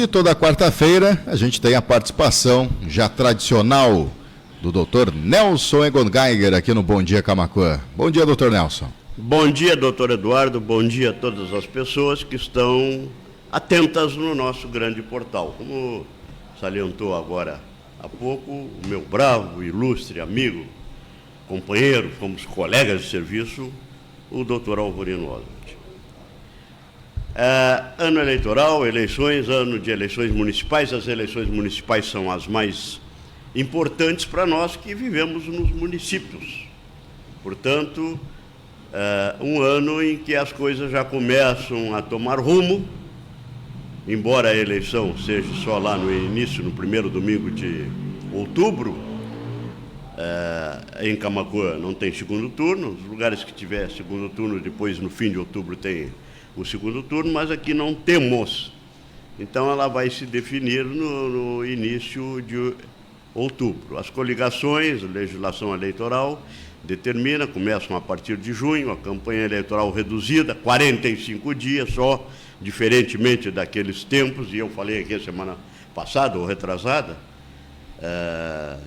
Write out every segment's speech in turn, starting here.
E toda quarta-feira a gente tem a participação já tradicional do Dr. Nelson Egon Geiger aqui no Bom Dia Camaquã. Bom dia, Dr. Nelson. Bom dia, doutor Eduardo. Bom dia a todas as pessoas que estão atentas no nosso grande portal. Como salientou agora há pouco, o meu bravo, ilustre amigo, companheiro, fomos colegas de serviço, o doutor Alvorino Oswald. Ano eleitoral, eleições, ano de eleições municipais. As eleições municipais são as mais importantes para nós que vivemos nos municípios. Portanto, um ano em que as coisas já começam a tomar rumo, embora a eleição seja só lá no início, no primeiro domingo de outubro. Em Camaquã não tem segundo turno, os lugares que tiver segundo turno, depois no fim de outubro tem o segundo turno, mas aqui não temos. Então ela vai se definir no início de outubro. As coligações, a legislação eleitoral determina, começam a partir de junho, a campanha eleitoral reduzida, 45 dias só, diferentemente daqueles tempos, e eu falei aqui a semana passada ou retrasada,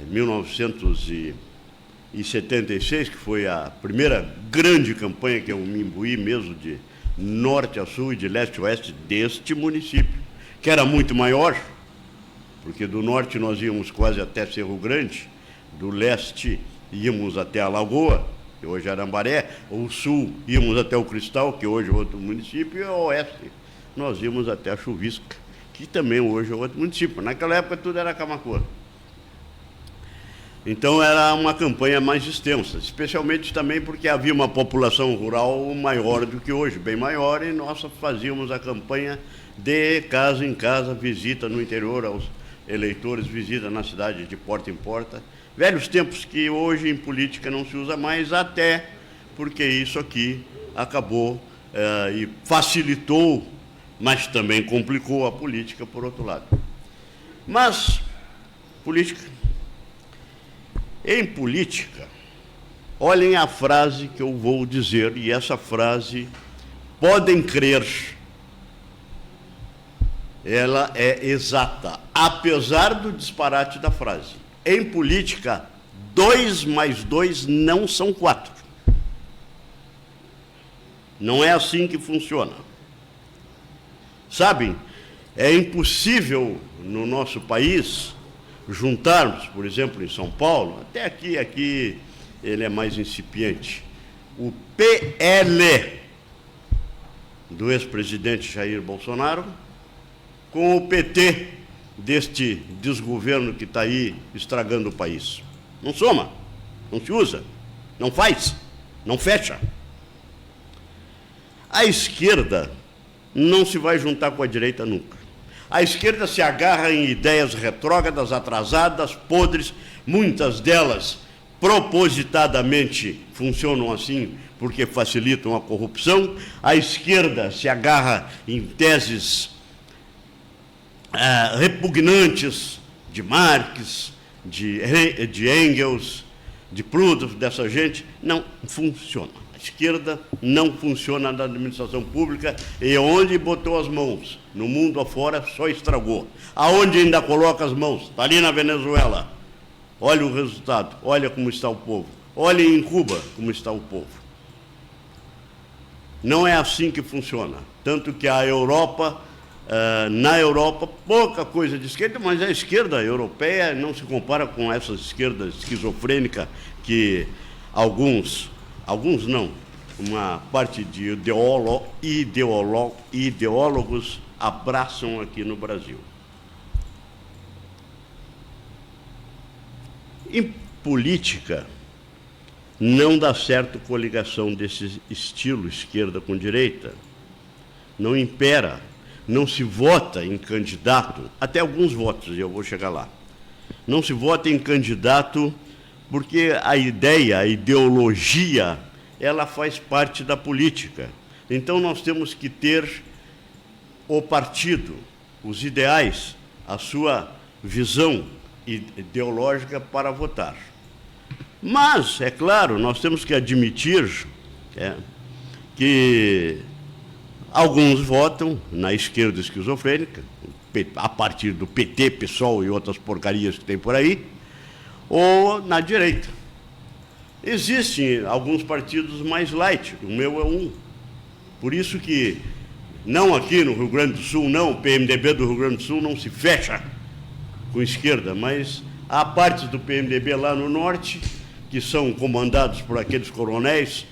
em 1976, que foi a primeira grande campanha que eu me imbuí mesmo de norte a sul e de leste a oeste deste município, que era muito maior, porque do norte nós íamos quase até Cerro Grande, do leste íamos até a Lagoa, que hoje é Arambaré, o sul íamos até o Cristal, que hoje é outro município, e ao oeste nós íamos até a Chuvisca, que também hoje é outro município. Naquela época tudo era Camaquã. Então era uma campanha mais extensa, especialmente também porque havia uma população rural maior do que hoje, bem maior, e nós fazíamos a campanha de casa em casa, visita no interior aos eleitores, visita na cidade de porta em porta. Velhos tempos que hoje em política não se usa mais, até porque isso aqui acabou e facilitou, mas também complicou a política por outro lado. Mas, em política, olhem a frase que eu vou dizer, e essa frase, podem crer, ela é exata, apesar do disparate da frase. Em política, 2 mais 2 não são 4. Não é assim que funciona. Sabem, é impossível no nosso país juntarmos, por exemplo, em São Paulo, até aqui ele é mais incipiente, o PL do ex-presidente Jair Bolsonaro com o PT deste desgoverno que está aí estragando o país. Não soma, não se usa, não faz, não fecha. A esquerda não se vai juntar com a direita nunca. A esquerda se agarra em ideias retrógradas, atrasadas, podres, muitas delas propositadamente funcionam assim porque facilitam a corrupção. A esquerda se agarra em teses repugnantes de Marx, de Engels, de Proudhon, dessa gente. Não funciona. A esquerda não funciona na administração pública, e onde botou as mãos, no mundo afora, só estragou. Aonde ainda coloca as mãos? Está ali na Venezuela. Olha o resultado, olha como está o povo. Olha em Cuba como está o povo. Não é assim que funciona. Tanto que a Europa, na Europa, pouca coisa de esquerda, mas a esquerda europeia não se compara com essa esquerda esquizofrênica que alguns não, uma parte de ideólogos abraçam aqui no Brasil. Em política, não dá certo coligação desse estilo, esquerda com direita. Não impera, não se vota em candidato, até alguns votos, e eu vou chegar lá. Não se vota em candidato porque a ideia, a ideologia, ela faz parte da política. Então nós temos que ter o partido, os ideais, a sua visão ideológica para votar. Mas, é claro, nós temos que admitir que alguns votam na esquerda esquizofrênica, a partir do PT, PSOL e outras porcarias que tem por aí, ou na direita. Existem alguns partidos mais light, o meu é um. Por isso que, não aqui no Rio Grande do Sul, não, o PMDB do Rio Grande do Sul não se fecha com esquerda, mas há partes do PMDB lá no norte que são comandados por aqueles coronéis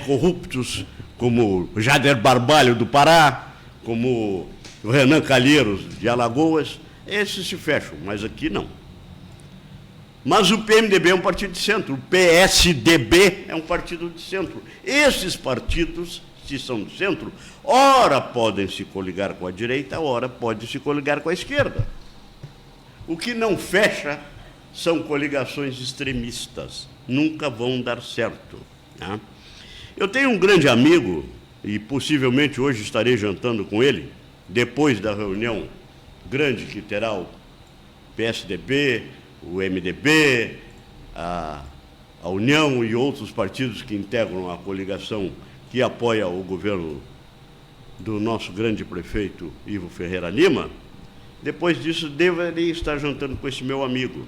corruptos, como Jader Barbalho do Pará, como o Renan Calheiros de Alagoas, esses se fecham, mas aqui não. Mas o PMDB é um partido de centro, o PSDB é um partido de centro. Esses partidos, se são de centro, ora podem se coligar com a direita, ora podem se coligar com a esquerda. O que não fecha são coligações extremistas, nunca vão dar certo, né? Eu tenho um grande amigo, e possivelmente hoje estarei jantando com ele, depois da reunião grande que terá o PSDB, o MDB, a União e outros partidos que integram a coligação que apoia o governo do nosso grande prefeito Ivo Ferreira Lima. Depois disso, deveria estar jantando com esse meu amigo.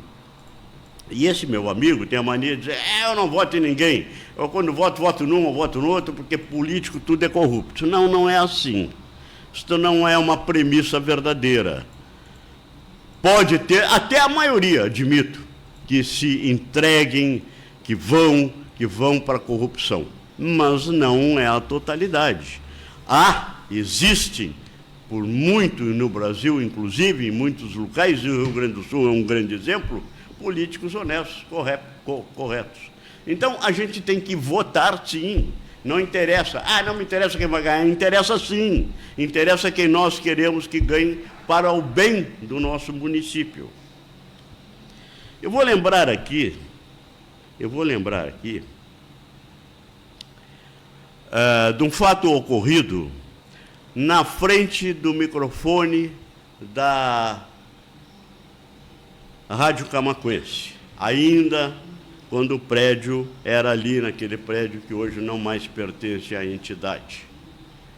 E esse meu amigo tem a mania de dizer, eu não voto em ninguém. Eu, quando voto num, eu voto no outro, porque político tudo é corrupto. Não, não é assim. Isto não é uma premissa verdadeira. Pode ter, até a maioria, admito, que se entreguem, que vão para a corrupção. Mas não é a totalidade. Existem, por muito no Brasil, inclusive em muitos locais, e o Rio Grande do Sul é um grande exemplo, políticos honestos, corretos. Então, a gente tem que votar, sim. Não interessa. Não me interessa quem vai ganhar. Interessa, sim. Interessa quem nós queremos que ganhe para o bem do nosso município. Eu vou lembrar aqui de um fato ocorrido na frente do microfone da Rádio Camaquense, ainda quando o prédio era ali, naquele prédio que hoje não mais pertence à entidade.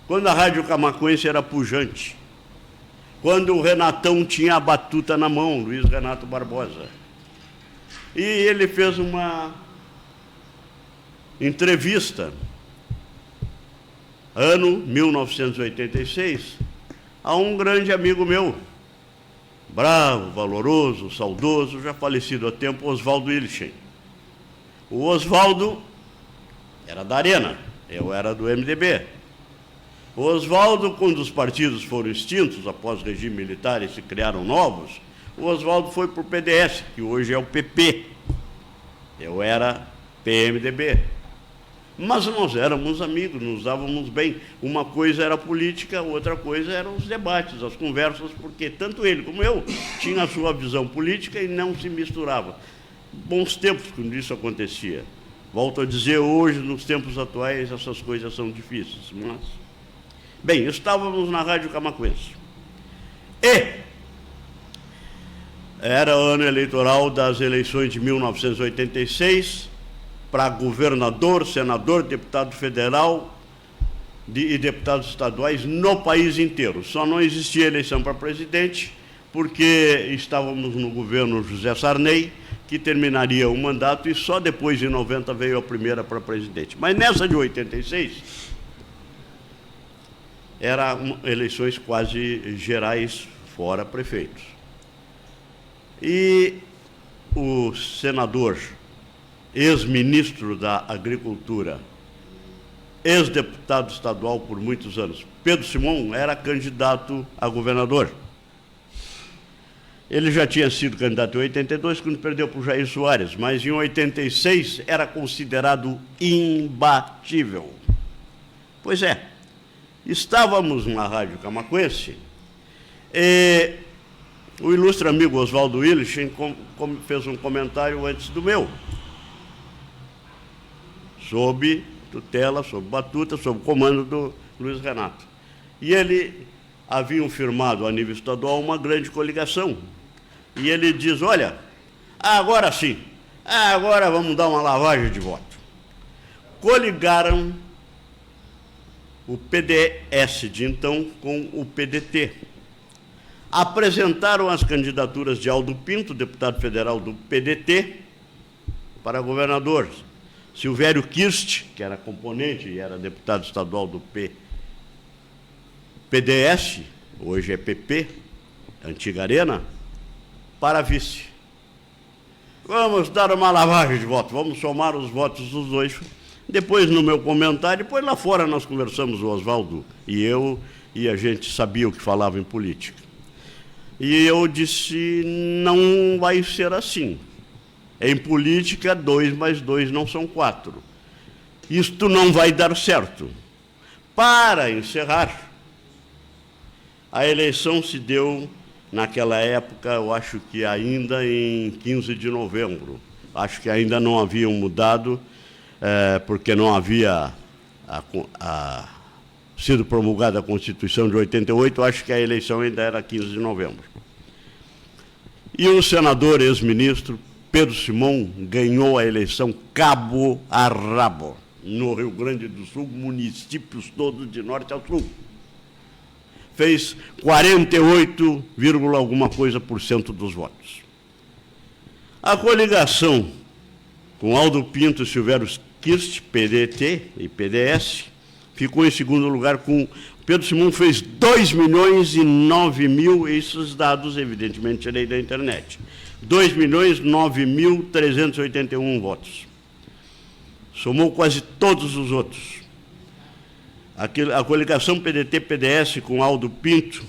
Quando a Rádio Camaquense era pujante, quando o Renatão tinha a batuta na mão, Luiz Renato Barbosa. E ele fez uma entrevista, ano 1986, a um grande amigo meu, bravo, valoroso, saudoso, já falecido há tempo, Oswaldo Ilchen. O Oswaldo era da Arena, eu era do MDB. O Oswaldo, quando os partidos foram extintos, após o regime militar e se criaram novos, o Oswaldo foi para o PDS, que hoje é o PP. Eu era PMDB. Mas nós éramos amigos, nos dávamos bem. Uma coisa era política, outra coisa eram os debates, as conversas, porque tanto ele como eu tinha a sua visão política e não se misturava. Bons tempos quando isso acontecia. Volto a dizer, hoje, nos tempos atuais, essas coisas são difíceis. Mas, bem, estávamos na Rádio Camaquense. E era o ano eleitoral das eleições de 1986, para governador, senador, deputado federal e deputados estaduais no país inteiro. Só não existia eleição para presidente, porque estávamos no governo José Sarney, que terminaria o mandato, e só depois, em 90, veio a primeira para presidente. Mas nessa de 86, eram eleições quase gerais, fora prefeitos. E o senador, ex-ministro da Agricultura, ex-deputado estadual por muitos anos, Pedro Simon, era candidato a governador. Ele já tinha sido candidato em 82, quando perdeu para o Jair Soares, mas em 86 era considerado imbatível. Pois é, estávamos na Rádio Camaquense e o ilustre amigo Oswaldo Ilchen fez um comentário antes do meu, sob tutela, sob batuta, sob comando do Luiz Renato. E ele haviam firmado a nível estadual uma grande coligação. E ele diz, olha, agora sim, agora vamos dar uma lavagem de voto. Coligaram o PDS de então com o PDT. apresentaram as candidaturas de Aldo Pinto, deputado federal do PDT, para governador. Silvério Kirst, que era componente e era deputado estadual do PDS, hoje é PP, antiga Arena, para vice. Vamos dar uma lavagem de votos, vamos somar os votos dos dois. Depois, no meu comentário, depois lá fora nós conversamos, o Oswaldo e eu, e a gente sabia o que falava em política. E eu disse, não vai ser assim. Em política, 2 mais 2 não são 4. Isto não vai dar certo. Para encerrar, a eleição se deu, naquela época, eu acho que ainda em 15 de novembro. Acho que ainda não haviam mudado, porque não havia sido promulgada a Constituição de 88, acho que a eleição ainda era 15 de novembro. E o senador ex-ministro Pedro Simão ganhou a eleição cabo a rabo, no Rio Grande do Sul, municípios todos de norte ao sul. Fez 48, alguma coisa por cento dos votos. A coligação com Aldo Pinto e Silvério Kirst, PDT e PDS, ficou em segundo lugar com... Pedro Simão fez 2.009.000, esses dados, evidentemente, tirei da internet. 2.009.381 votos. Somou quase todos os outros. A coligação PDT-PDS com Aldo Pinto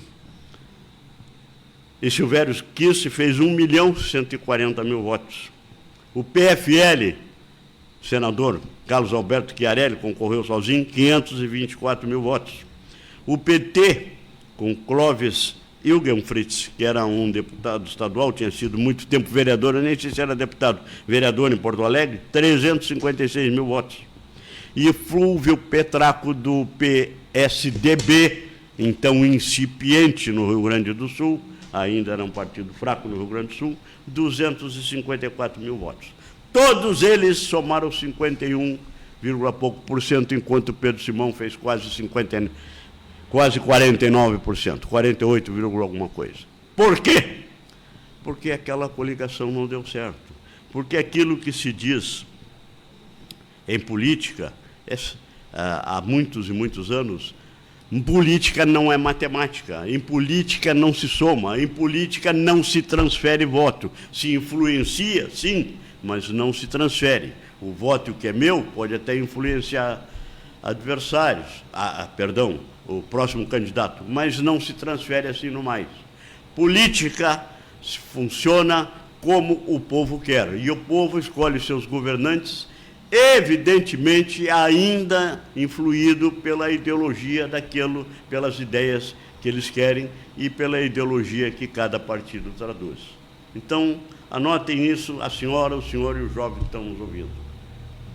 e Silvério Kirst fez 1.140.000 votos. O PFL, senador Carlos Alberto Chiarelli, concorreu sozinho, 524.000 votos. O PT, com Clóvis Ilgenfritz, que era um deputado estadual, tinha sido muito tempo vereador, eu nem sei se era deputado, vereador em Porto Alegre, 356.000 votos. E Flúvio Petraco, do PSDB, então incipiente no Rio Grande do Sul, ainda era um partido fraco no Rio Grande do Sul, 254.000 votos. Todos eles somaram 51, pouco por cento, enquanto Pedro Simão fez quase 49%, 48, alguma coisa. Por quê? Porque aquela coligação não deu certo. Porque aquilo que se diz em política, há muitos e muitos anos, em política não é matemática, em política não se soma, em política não se transfere voto. Se influencia, sim, mas não se transfere. O voto que é meu pode até influenciar adversários, o próximo candidato, mas não se transfere assim no mais. Política funciona como o povo quer, e o povo escolhe seus governantes, evidentemente ainda influído pela ideologia daquilo, pelas ideias que eles querem e pela ideologia que cada partido traduz. Então, anotem isso, a senhora, o senhor e o jovem que estão nos ouvindo.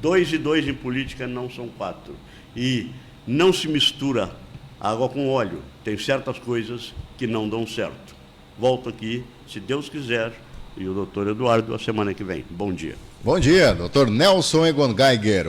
2 e 2 em política não são 4. E não se mistura água com óleo. Tem certas coisas que não dão certo. Volto aqui, se Deus quiser, e o doutor Eduardo, a semana que vem. Bom dia. Bom dia, doutor Nelson Egon Geiger.